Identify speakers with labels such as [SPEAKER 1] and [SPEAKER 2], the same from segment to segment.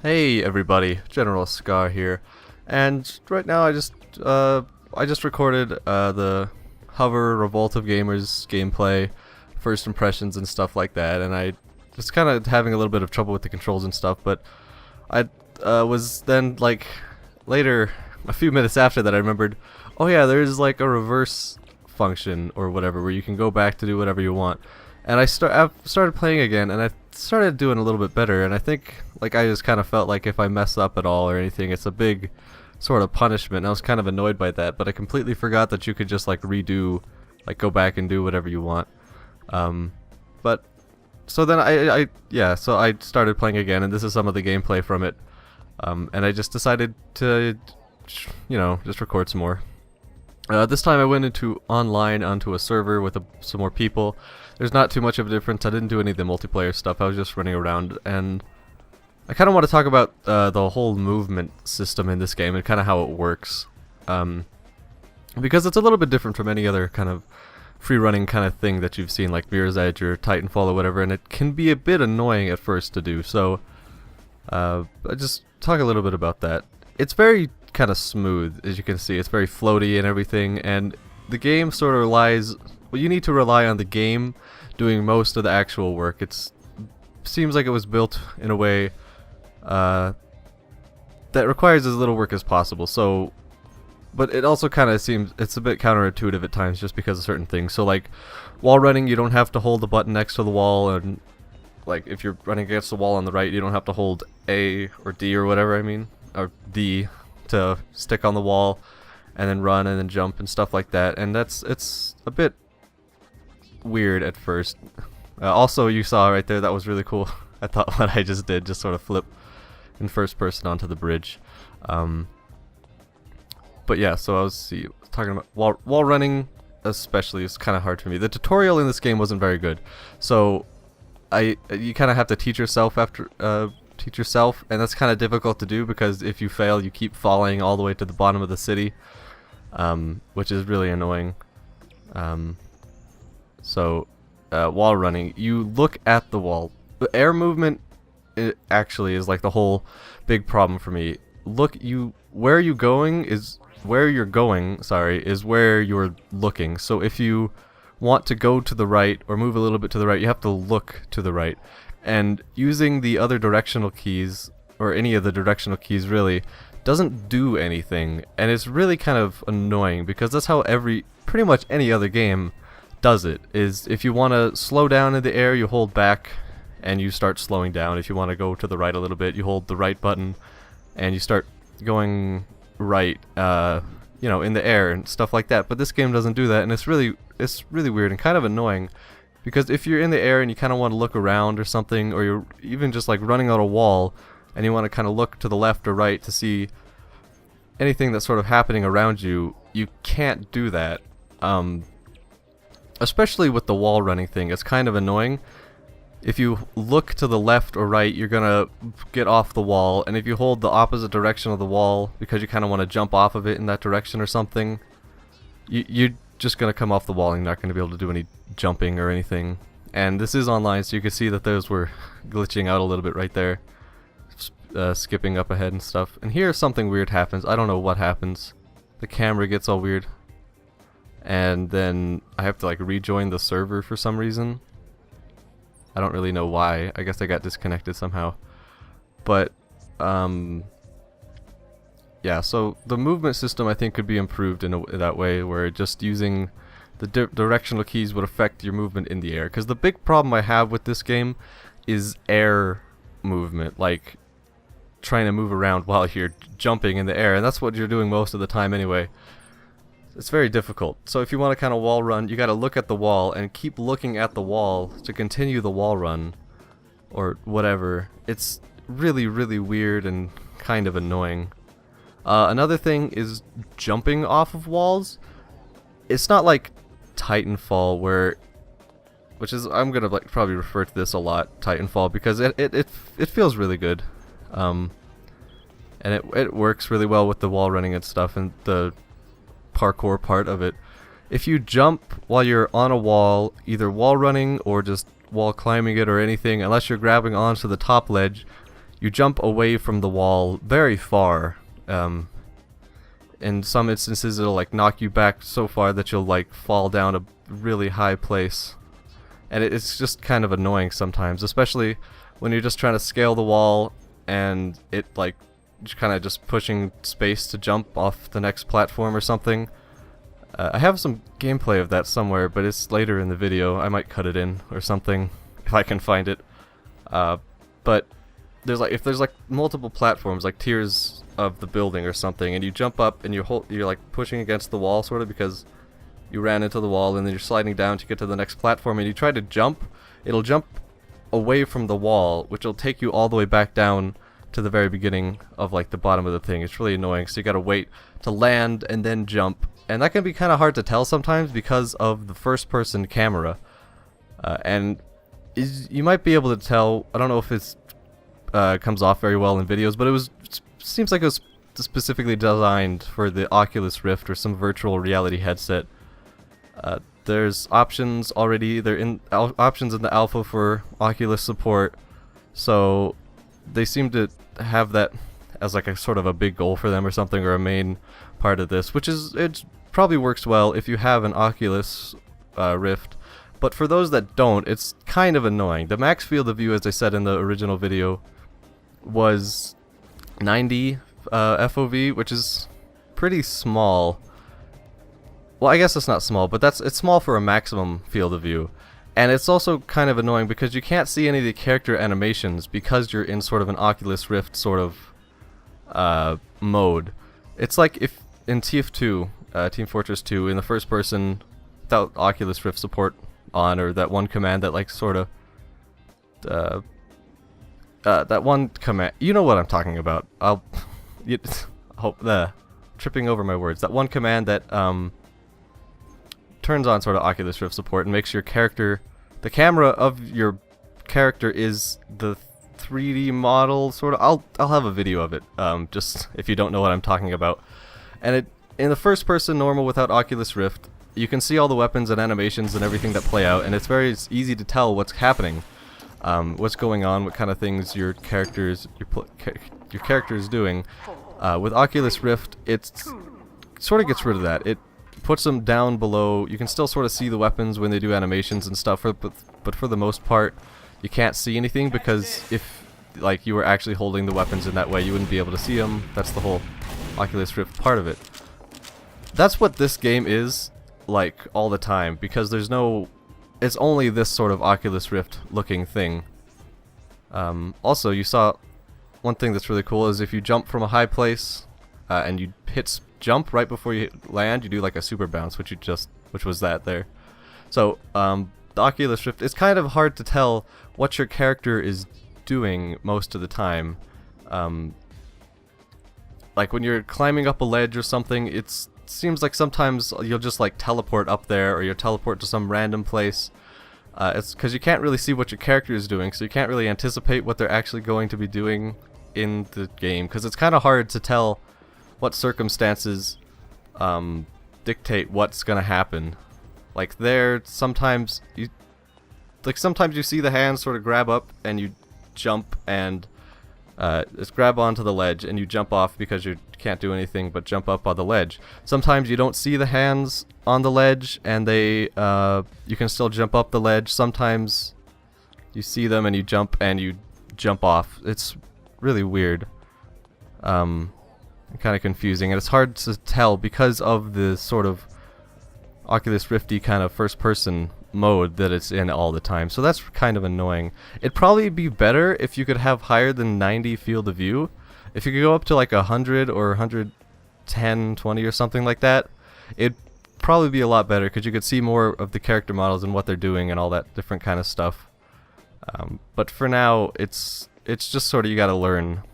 [SPEAKER 1] Hey everybody, General Scar here, and right now I just recorded the Hover Revolt of Gamers gameplay, first impressions and stuff like that, and I was kind of having a little bit of trouble with the controls and stuff, but I was then like later, a few minutes after that, I remembered, oh yeah, there's like a reverse function or whatever where you can go back to do whatever you want. And I've started playing again, and I started doing a little bit better, and I think, like, I just kind of felt like if I mess up at all or anything, it's a big sort of punishment, and I was kind of annoyed by that, but I completely forgot that you could just, like, redo, like, go back and do whatever you want. But, so then so I started playing again, and this is some of the gameplay from it, and I just decided to, just record some more. This time I went into online onto a server with some more people. There's not too much of a difference. I didn't do any of the multiplayer stuff. I was just running around, and I kind of want to talk about the whole movement system in this game and kind of how it works, because it's a little bit different from any other kind of free-running kind of thing that you've seen, like Mirror's Edge or Titanfall or whatever, and it can be a bit annoying at first to do. So I just talk a little bit about that. It's very kind of smooth, as you can see. It's very floaty and everything, and the game sort of relies. Well, you need to rely on the game doing most of the actual work. Seems like it was built in a way that requires as little work as possible. So, but it also kind of seems it's a bit counterintuitive at times, just because of certain things. So, like wall running, you don't have to hold the button next to the wall, and like if you're running against the wall on the right, you don't have to hold A or D or whatever. I mean, or D to stick on the wall, and then run and then jump and stuff like that. And it's a bit weird at first. Also, you saw right there, that was really cool. I thought what I just did, just sort of flip in first person onto the bridge. But yeah, so I was talking about wall running especially is kind of hard for me. The tutorial in this game wasn't very good, so you kind of have to teach yourself and that's kind of difficult to do, because if you fail you keep falling all the way to the bottom of the city, which is really annoying. So wall running, you look at the wall. The air movement actually is like the whole big problem for me. Where you're going is where you're looking. So if you want to go to the right or move a little bit to the right, you have to look to the right. And using the other directional keys, or any of the directional keys really, doesn't do anything. And it's really kind of annoying, because that's how pretty much any other game does it. Is if you want to slow down in the air, you hold back and you start slowing down. If you want to go to the right a little bit, you hold the right button and you start going right, in the air and stuff like that. But this game doesn't do that, and it's really weird and kind of annoying, because if you're in the air and you kind of want to look around or something, or you're even just like running on a wall and you want to kind of look to the left or right to see anything that's sort of happening around you, you can't do that. Especially with the wall running thing, it's kind of annoying. If you look to the left or right, you're gonna get off the wall, and if you hold the opposite direction of the wall because you kind of want to jump off of it in that direction or something, you're just gonna come off the wall and you're not gonna be able to do any jumping or anything. And this is online, so you can see that those were glitching out a little bit right there, skipping up ahead and stuff. And here something weird happens. I don't know what happens. The camera gets all weird, and then I have to like rejoin the server for some reason. I don't really know why. I guess I got disconnected somehow. But yeah, so the movement system I think could be improved in that way, where just using the directional keys would affect your movement in the air. Because the big problem I have with this game is air movement, like trying to move around while you're jumping in the air, and that's what you're doing most of the time anyway. It's very difficult. So if you want to kind of wall run, you got to look at the wall and keep looking at the wall to continue the wall run, or whatever. It's really weird and kind of annoying. Another thing is jumping off of walls. It's not like Titanfall, which is, I'm gonna like probably refer to this a lot, Titanfall, because it feels really good, and it works really well with the wall running and stuff, and the parkour part of it. If you jump while you're on a wall, either wall running or just wall climbing it or anything, unless you're grabbing onto the top ledge, you jump away from the wall very far. In some instances, it'll like knock you back so far that you'll like fall down a really high place, and it's just kind of annoying sometimes, especially when you're just trying to scale the wall and it like kind of just pushing space to jump off the next platform or something. I have some gameplay of that somewhere, but it's later in the video. I might cut it in or something if I can find it. But there's like, if there's like multiple platforms, like tiers of the building or something, and you jump up and you're like pushing against the wall sort of because you ran into the wall, and then you're sliding down to get to the next platform, and you try to jump, it'll jump away from the wall, which will take you all the way back down to the very beginning of like the bottom of the thing. It's really annoying, so you gotta wait to land and then jump, and that can be kind of hard to tell sometimes because of the first person camera. And you might be able to tell, I don't know if it's comes off very well in videos, but it seems like it was specifically designed for the Oculus Rift or some virtual reality headset. There's options already, options in the alpha for Oculus support, so they seem to have that as like a sort of a big goal for them or something, or a main part of this, which is, it probably works well if you have an Oculus Rift. But for those that don't, it's kind of annoying. The max field of view, as I said in the original video, was 90 FOV, which is pretty small. Well, I guess it's not small, but it's small for a maximum field of view. And it's also kind of annoying because you can't see any of the character animations because you're in sort of an Oculus Rift sort of mode. It's like if in TF2, Team Fortress 2, in the first person, without Oculus Rift support on, or that one command that like sort of that one command, you know what I'm talking about. Hope tripping over my words. That one command that turns on sort of Oculus Rift support and makes your character, the camera of your character is the 3D model sort of. I'll have a video of it, just if you don't know what I'm talking about. And in the first person normal without Oculus Rift, you can see all the weapons and animations and everything that play out, and it's very easy to tell what's happening, what's going on, what kind of things your character is doing. With Oculus Rift, it sort of gets rid of that. It puts them down below. You can still sort of see the weapons when they do animations and stuff, but for the most part, you can't see anything, because if like you were actually holding the weapons in that way, you wouldn't be able to see them. That's the whole Oculus Rift part of it. That's what this game is like all the time, because it's only this sort of Oculus Rift looking thing. Also, you saw one thing that's really cool is if you jump from a high place and you hit jump right before you land, you do like a super bounce, which was that there. So the Oculus Rift, it's kind of hard to tell what your character is doing most of the time. Like when you're climbing up a ledge or something, it seems like sometimes you'll just like teleport up there, or you'll teleport to some random place. It's because you can't really see what your character is doing, so you can't really anticipate what they're actually going to be doing in the game, because it's kind of hard to tell what circumstances dictate what's gonna happen. Like sometimes you see the hands sort of grab up and you jump and just grab onto the ledge and you jump off because you can't do anything but jump up on the ledge. Sometimes you don't see the hands on the ledge and you can still jump up the ledge. Sometimes you see them and you jump off. It's really weird. Kind of confusing, and it's hard to tell because of the sort of Oculus Rifty kind of first-person mode that it's in all the time. So that's kind of annoying. It'd probably be better if you could have higher than 90 field of view. If you could go up to like 100 or 110, 20 or something like that, it'd probably be a lot better, because you could see more of the character models and what they're doing and all that different kind of stuff. But for now, it's just sort of, you gotta learn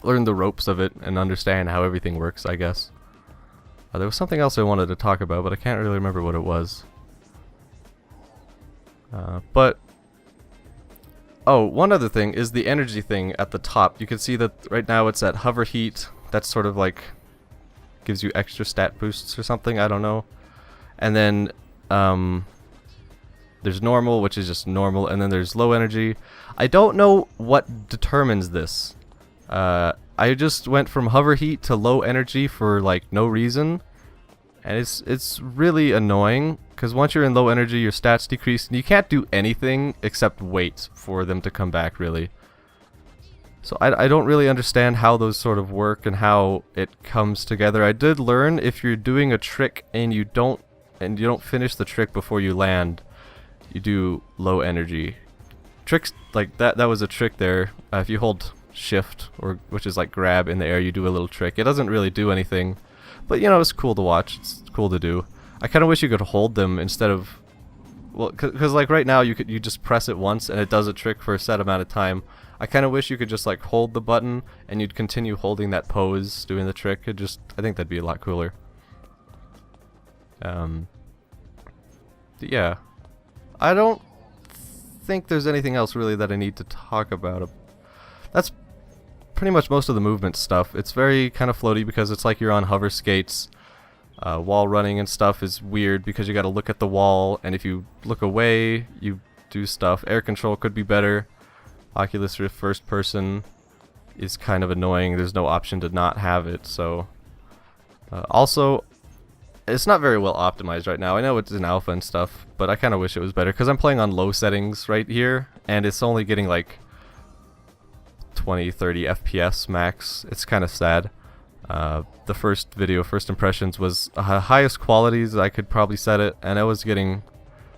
[SPEAKER 1] the ropes of it and understand how everything works, I guess. There was something else I wanted to talk about, but I can't really remember what it was. Oh, one other thing is the energy thing at the top. You can see that right now it's at hover heat. That's sort of like gives you extra stat boosts or something, I don't know. And then There's normal, which is just normal, and then there's low energy. I don't know what determines this. I just went from hover heat to low energy for like no reason, and it's really annoying because once you're in low energy, your stats decrease, and you can't do anything except wait for them to come back, really. So I don't really understand how those sort of work and how it comes together. I did learn if you're doing a trick and you don't finish the trick before you land, you do low energy. Tricks like that was a trick there. If you hold shift, or which is like grab in the air, you do a little trick. It doesn't really do anything, but you know, it's cool to watch. It's cool to do. I kind of wish you could hold them instead of, well, because like right now you just press it once and it does a trick for a set amount of time. I kind of wish you could just like hold the button and you'd continue holding that pose doing the trick. I think that'd be a lot cooler. Yeah, I don't think there's anything else really that I need to talk about. That's pretty much most of the movement stuff. It's very kind of floaty because it's like you're on hover skates. Wall running and stuff is weird because you gotta look at the wall, and if you look away, you do stuff. Air control could be better. Oculus Rift first person is kind of annoying. There's no option to not have it, so... also, it's not very well optimized right now. I know it's in alpha and stuff, but I kind of wish it was better because I'm playing on low settings right here, and it's only getting like 20, 30 FPS max. It's kind of sad. The first video, first impressions, was highest qualities I could probably set it, and I was getting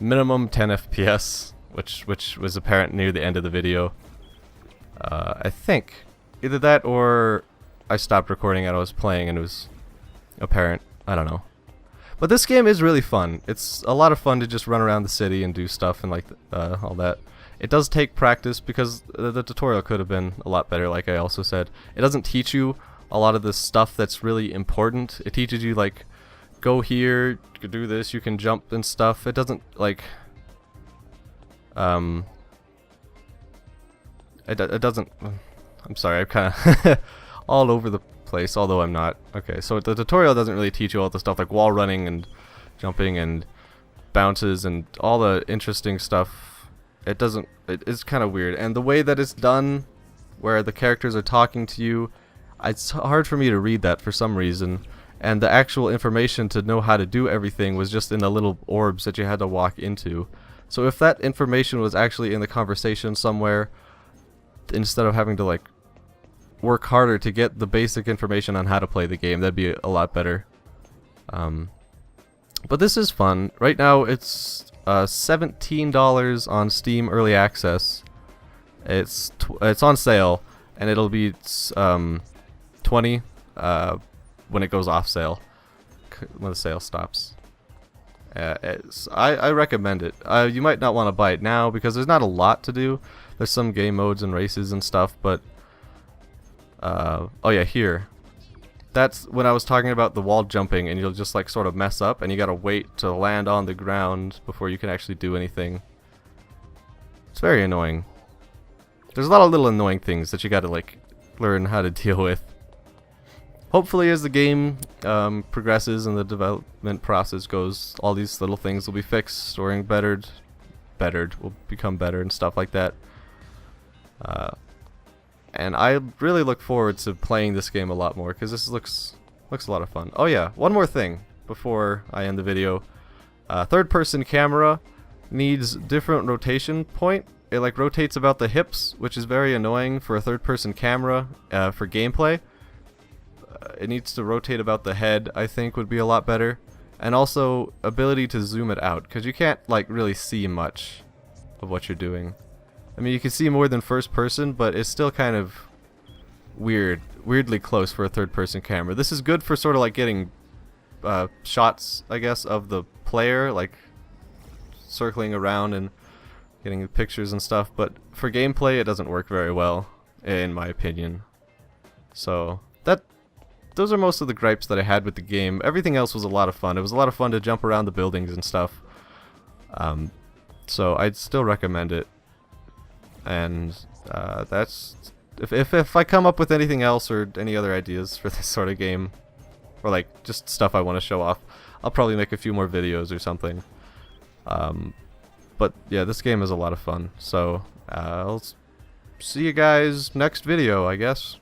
[SPEAKER 1] minimum 10 FPS, which was apparent near the end of the video. I think either that or I stopped recording and I was playing and it was apparent. I don't know. But this game is really fun. It's a lot of fun to just run around the city and do stuff and like all that. It does take practice because the tutorial could have been a lot better, like I also said. It doesn't teach you a lot of the stuff that's really important. It teaches you like, go here, you can do this, you can jump and stuff. It doesn't like... It doesn't... I'm sorry, I'm kind of all over the place, although I'm not. Okay, so the tutorial doesn't really teach you all the stuff like wall running and jumping and bounces and all the interesting stuff. It doesn't... It's kind of weird. And the way that it's done, where the characters are talking to you, it's hard for me to read that for some reason. And the actual information to know how to do everything was just in the little orbs that you had to walk into. So if that information was actually in the conversation somewhere, instead of having to like work harder to get the basic information on how to play the game, that'd be a lot better. But this is fun. Right now it's $17 on Steam Early Access. It's on sale, and it'll be $20 when it goes off sale, when the sale stops. I recommend it. You might not want to buy it now because there's not a lot to do. There's some game modes and races and stuff, but oh yeah, here. That's when I was talking about the wall jumping, and you'll just like sort of mess up, and you gotta wait to land on the ground before you can actually do anything. It's very annoying. There's a lot of little annoying things that you gotta like learn how to deal with. Hopefully as the game progresses and the development process goes, all these little things will be fixed or bettered will become better and stuff like that. And I really look forward to playing this game a lot more because this looks a lot of fun. Oh yeah, one more thing before I end the video. Third-person camera needs different rotation point. It like rotates about the hips, which is very annoying for a third-person camera for gameplay. It needs to rotate about the head, I think would be a lot better. And also ability to zoom it out, because you can't like really see much of what you're doing. I mean, you can see more than first person, but it's still kind of weirdly close for a third person camera. This is good for sort of like getting shots, I guess, of the player, like circling around and getting pictures and stuff, but for gameplay it doesn't work very well, in my opinion. So those are most of the gripes that I had with the game. Everything else was a lot of fun. It was a lot of fun to jump around the buildings and stuff. So I'd still recommend it. And that's... If I come up with anything else or any other ideas for this sort of game, or like just stuff I want to show off, I'll probably make a few more videos or something. But But yeah, this game is a lot of fun. So I'll see you guys next video, I guess.